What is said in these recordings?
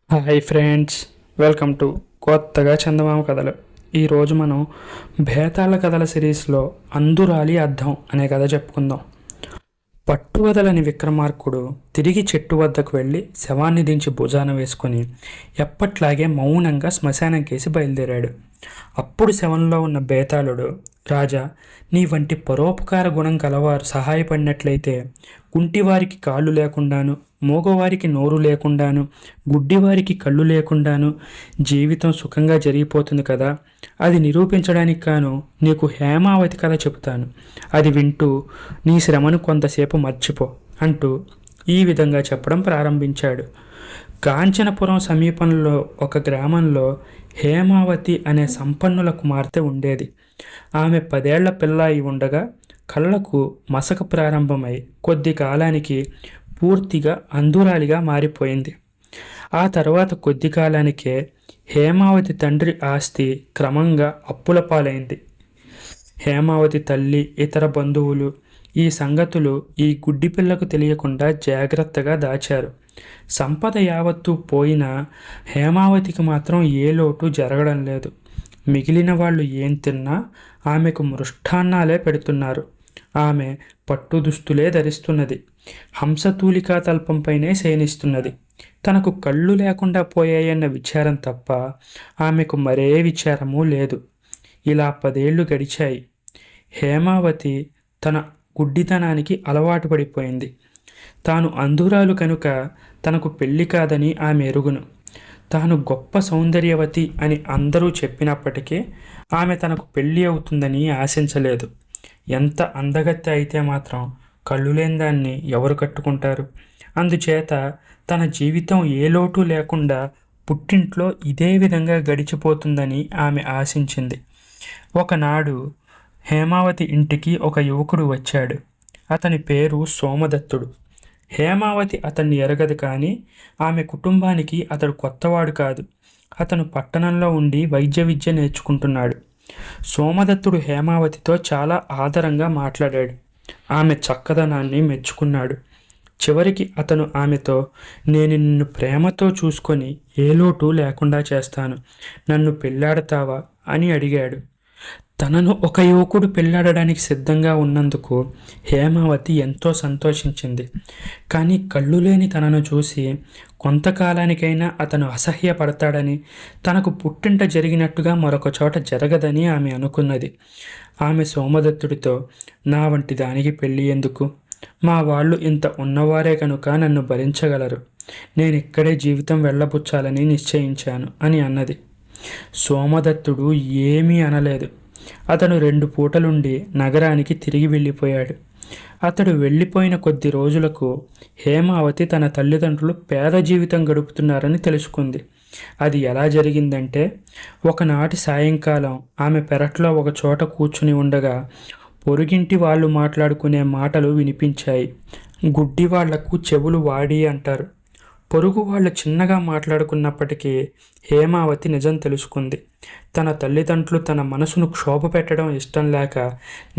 Hi friends, welcome to కొత్తగా చందమామ కథలు. ఈరోజు మనం భేతాళ కథల సిరీస్లో అందురాలి అద్దం అనే కథ చెప్పుకుందాం. పట్టువదలని విక్రమార్కుడు తిరిగి చెట్టు వద్దకు వెళ్ళి శవాన్ని దించి భుజాన వేసుకొని ఎప్పట్లాగే మౌనంగా శ్మశానం కేసి బయలుదేరాడు. అప్పుడు శవంలో ఉన్న బేతాళుడు, రాజా, నీ వంటి పరోపకార గుణం కలవారు సహాయపడినట్లయితే కుంటివారికి కాళ్ళు లేకుండాను, మూగవారికి నోరు లేకుండాను, గుడ్డివారికి కళ్ళు లేకుండాను జీవితం సుఖంగా జరిగిపోతుంది కదా. అది నిరూపించడానికి కాను నీకు హేమావతి కథ చెబుతాను. అది వింటూ నీ శ్రమను కొంతసేపు మర్చిపో అంటూ ఈ విధంగా చెప్పడం ప్రారంభించాడు. కాంచనపురం సమీపంలో ఒక గ్రామంలో హేమావతి అనే సంపన్నుల కుమార్తె ఉండేది. ఆమె 10 ఏళ్ల పిల్ల అయి ఉండగా కళ్ళకు మసక ప్రారంభమై కొద్ది కాలానికి పూర్తిగా అంధురాలిగా మారిపోయింది. ఆ తర్వాత కొద్ది కాలానికే హేమావతి తండ్రి ఆస్తి క్రమంగా అప్పుల పాలైంది. హేమావతి తల్లి, ఇతర బంధువులు ఈ సంగతులు ఈ గుడ్డి పిల్లకు తెలియకుండా జాగ్రత్తగా దాచారు. సంపద యావత్తూ పోయినా హేమావతికి మాత్రం ఏ లోటు జరగడం లేదు. మిగిలిన వాళ్ళు ఏం తిన్నా ఆమెకు మృష్టాన్నాలే పెడుతున్నారు. ఆమె పట్టు దుస్తులే ధరిస్తున్నది. హంసతూలికా తల్పంపైనే శయనిస్తున్నది. తనకు కళ్ళు లేకుండా పోయాయన్న విచారం తప్ప ఆమెకు మరే విచారమూ లేదు. ఇలా 10 ఏళ్లు గడిచాయి. హేమావతి తన గుడ్డితనానికి అలవాటు పడిపోయింది. తాను అంధురాలు కనుక తనకు పెళ్లి కాదని ఆమె ఎరుగును. తాను గొప్ప సౌందర్యవతి అని అందరూ చెప్పినప్పటికీ ఆమె తనకు పెళ్ళి అవుతుందని ఆశించలేదు. ఎంత అందగత్తె అయితే మాత్రం కళ్ళు లేని దాన్ని ఎవరు కట్టుకుంటారు? అందుచేత తన జీవితం ఏ లోటు లేకుండా పుట్టింట్లో ఇదే విధంగా గడిచిపోతుందని ఆమె ఆశించింది. ఒకనాడు హేమావతి ఇంటికి ఒక యువకుడు వచ్చాడు. అతని పేరు సోమదత్తుడు. హేమావతి అతన్ని ఎరగదు, కానీ ఆమె కుటుంబానికి అతడు కొత్తవాడు కాదు. అతను పట్టణంలో ఉండి వైద్య విద్య నేర్చుకుంటున్నాడు. సోమదత్తుడు హేమావతితో చాలా ఆదరంగా మాట్లాడాడు. ఆమె చక్కదనాన్ని మెచ్చుకున్నాడు. చివరికి అతను ఆమెతో, నేను నిన్ను ప్రేమతో చూసుకొని ఏ లోటు లేకుండా చేస్తాను, నన్ను పెళ్ళాడతావా అని అడిగాడు. తనను ఒక యువకుడు పెళ్ళాడడానికి సిద్ధంగా ఉన్నందుకు హేమావతి ఎంతో సంతోషించింది. కానీ కళ్ళు లేని తనను చూసి కొంతకాలానికైనా అతను అసహ్యపడతాడని, తనకు పుట్టింట జరిగినట్టుగా మరొక చోట జరగదని ఆమె అనుకున్నది. ఆమె సోమదత్తుడితో, నా వంటి దానికి పెళ్ళి ఎందుకు? మా వాళ్ళు ఇంత ఉన్నవారే కనుక నన్ను భరించగలరు. నేను ఇక్కడే జీవితం వెళ్ళబుచ్చాలని నిశ్చయించాను అని అన్నది. సోమదత్తుడు ఏమీ అనలేదు. అతను 2 పూటలుండి నగరానికి తిరిగి వెళ్ళిపోయాడు. అతడు వెళ్ళిపోయిన కొద్ది రోజులకు హేమావతి తన తల్లిదండ్రులు పేద జీవితం గడుపుతున్నారని తెలుసుకుంది. అది ఎలా జరిగిందంటే, ఒకనాటి సాయంకాలం ఆమె పెరట్లో ఒక చోట కూర్చుని ఉండగా పొరుగింటి వాళ్ళు మాట్లాడుకునే మాటలు వినిపించాయి. గుడ్డి వాళ్లకు చెవులు వాడి అంటారు. పొరుగు వాళ్ళు చిన్నగా మాట్లాడుకున్నప్పటికీ హేమావతి నిజం తెలుసుకుంది. తన తల్లిదండ్రులు తన మనసును క్షోభ పెట్టడం ఇష్టం లేక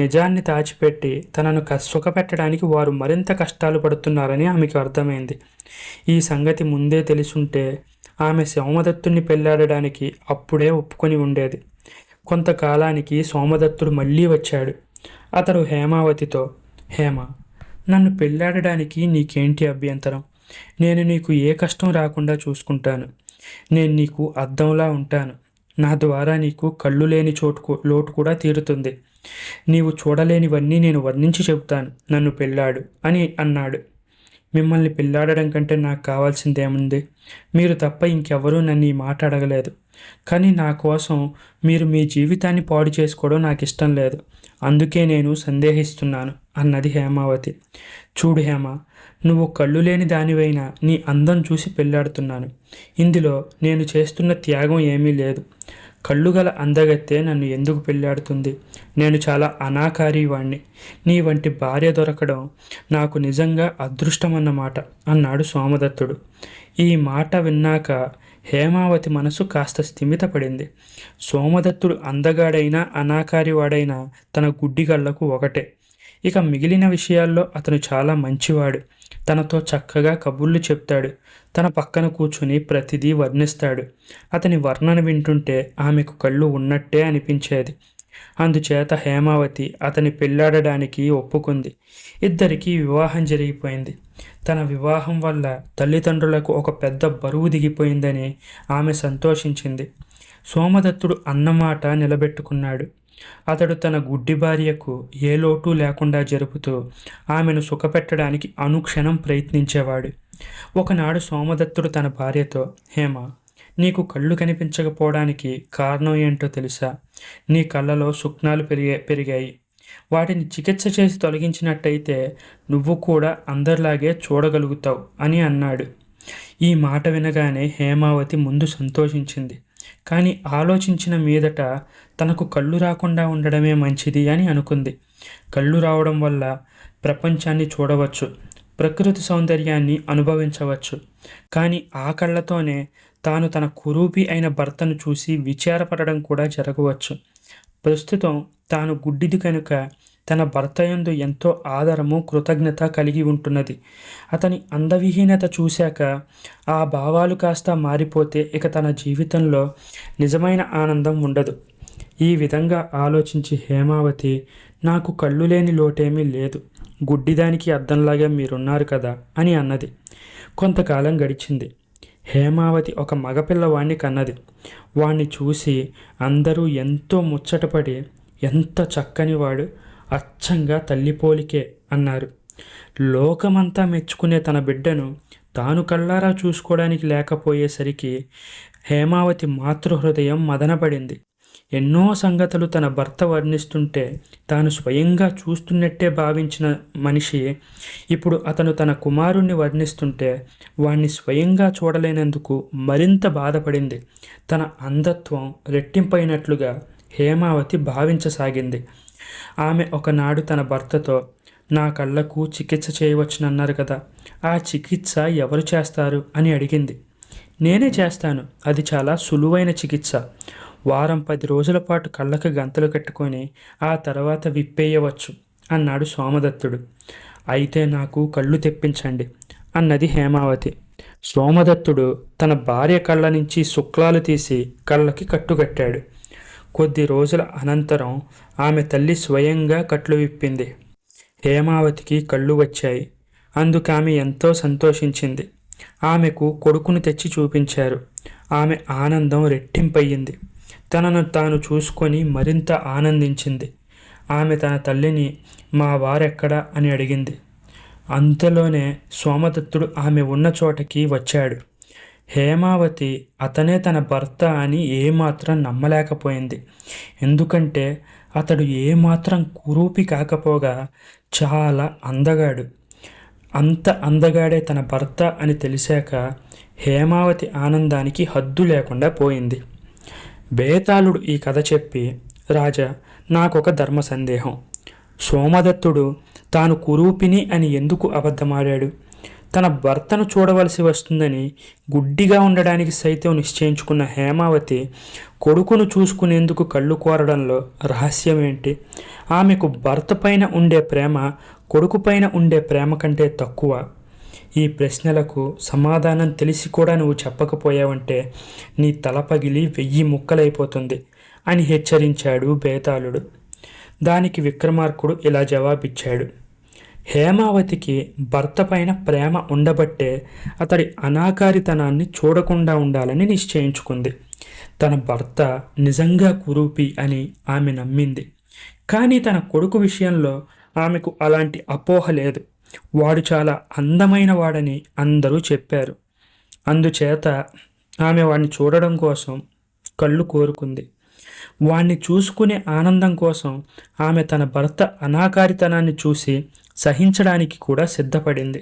నిజాన్ని దాచిపెట్టి తనను సుఖపెట్టడానికి వారు మరింత కష్టాలు పడుతున్నారని ఆమెకు అర్థమైంది. ఈ సంగతి ముందే తెలుసుంటే ఆమె సోమదత్తుని పెళ్ళాడడానికి అప్పుడే ఒప్పుకొని ఉండేది. కొంతకాలానికి సోమదత్తుడు మళ్ళీ వచ్చాడు. అతడు హేమావతితో, హేమ, నన్ను పెళ్ళాడడానికి నీకేంటి అభ్యంతరం? నేను నీకు ఏ కష్టం రాకుండా చూసుకుంటాను. నేను నీకు అద్దంలా ఉంటాను. నా ద్వారా నీకు కళ్ళు లేని లోటు కూడా తీరుతుంది. నీవు చూడలేనివన్నీ నేను వర్ణించి చెబుతాను. నన్ను పెళ్ళాడు అని అన్నాడు. మిమ్మల్ని పెళ్ళాడడం కంటే నాకు కావాల్సిందేముంది? మీరు తప్ప ఇంకెవరూ నన్ను ఈ మాట అడగలేదు. కానీ నా కోసం మీరు మీ జీవితాన్ని పాడు చేసుకోవడం నాకు ఇష్టం లేదు. అందుకే నేను సందేహిస్తున్నాను అన్నది హేమావతి. చూడు హేమ, నువ్వు కళ్ళు లేని దానివైనా నీ అందం చూసి పెళ్ళాడుతున్నాను. ఇందులో నేను చేస్తున్న త్యాగం ఏమీ లేదు. కళ్ళు గల అందగత్తే నన్ను ఎందుకు పెళ్ళాడుతుంది? నేను చాలా అనాకారి వాణ్ణి. నీ వంటి భార్య దొరకడం నాకు నిజంగా అదృష్టమన్నమాట అన్నాడు సోమదత్తుడు. ఈ మాట విన్నాక హేమావతి మనసు కాస్త స్థిమితపడింది. సోమదత్తుడు అందగాడైనా అనాకారి వాడైనా తన గుడ్డి కళ్ళకు ఒకటే. ఇక మిగిలిన విషయాల్లో అతను చాలా మంచివాడు. తనతో చక్కగా కబుర్లు చెప్తాడు. తన పక్కన కూర్చుని ప్రతిదీ వర్ణిస్తాడు. అతని వర్ణన వింటుంటే ఆమెకు కళ్ళు ఉన్నట్టే అనిపించేది. అందుచేత హేమావతి అతని పెళ్ళాడడానికి ఒప్పుకుంది. ఇద్దరికీ వివాహం జరిగిపోయింది. తన వివాహం వల్ల తల్లిదండ్రులకు ఒక పెద్ద బరువు దిగిపోయిందని ఆమె సంతోషించింది. సోమదత్తుడు అన్నమాట నిలబెట్టుకున్నాడు. అతడు తన గుడ్డి భార్యకు ఏ లోటు లేకుండా జరుపుతూ ఆమెను సుఖపెట్టడానికి అనుక్షణం ప్రయత్నించేవాడు. ఒకనాడు సోమదత్తుడు తన భార్యతో, హేమ, నీకు కళ్ళు కనిపించకపోవడానికి కారణం ఏంటో తెలుసా? నీ కళ్ళలో శుక్నాలు పెరిగాయి. వాటిని చికిత్స చేసి తొలగించినట్టయితే నువ్వు కూడా అందరిలాగే చూడగలుగుతావు అని అన్నాడు. ఈ మాట వినగానే హేమావతి ముందు సంతోషించింది. కానీ ఆలోచించిన మీదట తనకు కళ్ళు రాకుండా ఉండడమే మంచిది అని అనుకుంది. కళ్ళు రావడం వల్ల ప్రపంచాన్ని చూడవచ్చు, ప్రకృతి సౌందర్యాన్ని అనుభవించవచ్చు. కానీ ఆ కళ్ళతోనే తాను తన కురూపి అయిన భర్తను చూసి విచారపడడం కూడా జరగవచ్చు. ప్రస్తుతం తాను గుడ్డిది కనుక తన భర్త యందు ఎంతో ఆదరము, కృతజ్ఞత కలిగి ఉంటున్నది. అతని అందవిహీనత చూశాక ఆ భావాలు కాస్త మారిపోతే ఇక తన జీవితంలో నిజమైన ఆనందం ఉండదు. ఈ విధంగా ఆలోచించి హేమావతి, నాకు కళ్ళు లేని లోటేమీ లేదు, గుడ్డిదానికి అద్దంలాగా మీరున్నారు కదా అని అన్నది. కొంతకాలం గడిచింది. హేమావతి ఒక మగపిల్లవాణ్ణి కన్నది. వాణ్ణి చూసి అందరూ ఎంతో ముచ్చటపడి, ఎంత చక్కనివాడు, అచ్చంగా తల్లిపోలికే అన్నారు. లోకమంతా మెచ్చుకునే తన బిడ్డను తాను కళ్ళారా చూసుకోవడానికి లేకపోయేసరికి హేమావతి మాతృహృదయం మదనపడింది. ఎన్నో సంగతులు తన భర్త వర్ణిస్తుంటే తాను స్వయంగా చూస్తున్నట్టే భావించిన మనిషి ఇప్పుడు అతను తన కుమారుణ్ణి వర్ణిస్తుంటే వాణ్ణి స్వయంగా చూడలేనందుకు మరింత బాధపడింది. తన అంధత్వం రెట్టింపైనట్లుగా హేమావతి భావించసాగింది. ఆమె ఒకనాడు తన భర్తతో, నా కళ్ళకు చికిత్స చేయవచ్చునన్నారు కదా, ఆ చికిత్స ఎవరు చేస్తారు అని అడిగింది. నేనే చేస్తాను, అది చాలా సులువైన చికిత్స. వారం 10 రోజుల పాటు కళ్ళకు గంతలు కట్టుకొని ఆ తర్వాత విప్పేయవచ్చు అన్నాడు సోమదత్తుడు. అయితే నాకు కళ్ళు తెప్పించండి అన్నది హేమావతి. సోమదత్తుడు తన భార్య కళ్ళ నుంచి శుక్లాలు తీసి కళ్ళకి కట్టుకట్టాడు. కొద్ది రోజుల అనంతరం ఆమె తల్లి స్వయంగా కట్లు విప్పింది. హేమావతికి కళ్ళు వచ్చాయి. అందుకామె ఎంతో సంతోషించింది. ఆమెకు కొడుకును తెచ్చి చూపించారు. ఆమె ఆనందం రెట్టింపయ్యింది. తనను తాను చూసుకొని మరింత ఆనందించింది. ఆమె తన తల్లిని, మా వారెక్కడా అని అడిగింది. అంతలోనే సోమదత్తుడు ఆమె ఉన్న చోటకి వచ్చాడు. హేమావతి అతనే తన భర్త అని ఏమాత్రం నమ్మలేకపోయింది. ఎందుకంటే అతడు ఏమాత్రం కురూపి కాకపోగా చాలా అందగాడు. అంత అందగాడే తన భర్త అని తెలిసాక హేమావతి ఆనందానికి హద్దు లేకుండా పోయింది. బేతాళుడు ఈ కథ చెప్పి, రాజా, నాకొక ధర్మ సందేహం. సోమదత్తుడు తాను కురూపిని అని ఎందుకు అబద్ధమాడాడు? తన భర్తను చూడవలసి వస్తుందని గుడ్డిగా ఉండడానికి సైతం నిశ్చయించుకున్న హేమావతి కొడుకును చూసుకునేందుకు కళ్ళు కోరడంలో రహస్యం ఏంటి? ఆమెకు భర్త పైన ఉండే ప్రేమ కొడుకు పైన ఉండే ప్రేమ కంటే తక్కువ? ఈ ప్రశ్నలకు సమాధానం తెలిసి కూడా నువ్వు చెప్పకపోయావంటే నీ తల పగిలి 1000 ముక్కలైపోతుంది అని హెచ్చరించాడు బేతాళుడు. దానికి విక్రమార్కుడు ఇలా జవాబిచ్చాడు. హేమావతికి భర్త పైన ప్రేమ ఉండబట్టే అతడి అనాకారితనాన్ని చూడకుండా ఉండాలని నిశ్చయించుకుంది. తన భర్త నిజంగా కురూపి అని ఆమె నమ్మింది. కానీ తన కొడుకు విషయంలో ఆమెకు అలాంటి అపోహ లేదు. వాడు చాలా అందమైన వాడని అందరూ చెప్పారు. అందుచేత ఆమె వాడిని చూడడం కోసం కళ్ళు కోరుకుంది. వాణ్ణి చూసుకునే ఆనందం కోసం ఆమె తన భర్త అనాకారితనాన్ని చూసి సహించడానికి కూడా సిద్ధపడింది.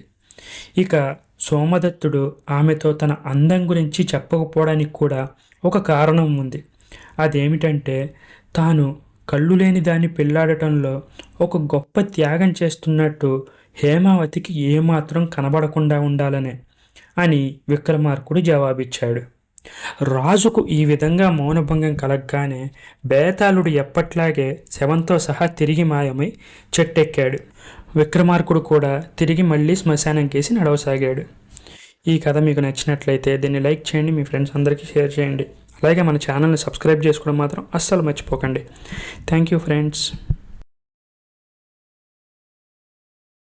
ఇక సోమదత్తుడు ఆమెతో తన అందం గురించి చెప్పకపోవడానికి కూడా ఒక కారణం ఉంది. అదేమిటంటే తాను కళ్ళు లేని దాన్ని పెళ్ళాడటంలో ఒక గొప్ప త్యాగం చేస్తున్నట్టు హేమావతికి ఏమాత్రం కనబడకుండా ఉండాలనే అని విక్రమార్కుడు జవాబిచ్చాడు. రాజుకు ఈ విధంగా మౌనభంగం కలగగానే బేతాళుడు ఎప్పట్లాగే శవంతో సహా తిరిగి మాయమై చెట్టెక్కాడు. విక్రమార్కుడు కూడా తిరిగి మళ్ళీ శ్మశానం కేసి నడవసాగాడు. ఈ కథ మీకు నచ్చినట్లయితే దీన్ని లైక్ చేయండి, మీ ఫ్రెండ్స్ అందరికీ షేర్ చేయండి. అలాగే మన ఛానల్ని సబ్స్క్రైబ్ చేసుకోవడం మాత్రం అస్సలు మర్చిపోకండి. Thank you friends.